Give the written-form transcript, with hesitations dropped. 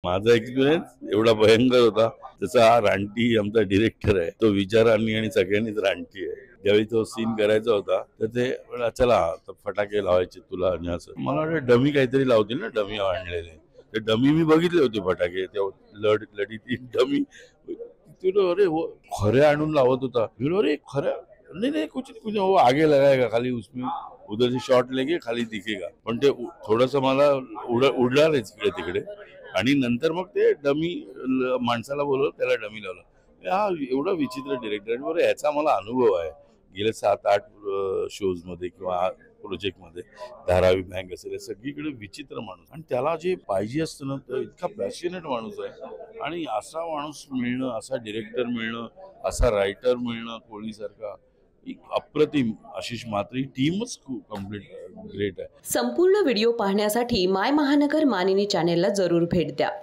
माझा एक्सपिरियन्स एवढा भयंकर होता. तसा हा रानटी आमचा डिरेक्टर आहे, तो विचारांनी आणि सगळ्यांनीच रानटी आहे. ज्यावेळी तो सीन करायचा होता तर ते चला फटाके लावायचे तुला आणि असं मला वाटतं डमी काहीतरी लावतील ना, डमी आणलेले ते डमी मी बघितले होते फटाके लढी डमी. अरे हो खरे आणून लावत होता. अरे खऱ्या नहीं नहीं कुछ नहीं, कुछ वो आगे लगाएगा खाली उसमें उधर से शॉट लेके खाली दिखेगा. पण ते थोडस मला उडणार इकडे तिकडे आणि नंतर मग ते डमी माणसाला बोलवलं, त्याला डमी लावलं. हा एवढा विचित्र डिरेक्टर. बरं याचा मला अनुभव आहे गेल्या 7-8 शोज मध्ये किंवा प्रोजेक्ट मध्ये. धारावी बँक असेल सगळीकडे विचित्र माणूस आणि त्याला जे पाहिजे असतं ना तर इतका पॅशनेट माणूस आहे. आणि असा माणूस मिळणं, असा डिरेक्टर मिळणं, असा रायटर मिळणं कोळीसारखा अप्रतिम. आशिष म्हात्रे टीमच खूप कम्प्लीट ग्रेट आहे. संपूर्ण व्हिडिओ पाहण्यासाठी माय महानगर मानिनी चॅनेलला जरूर भेट द्या.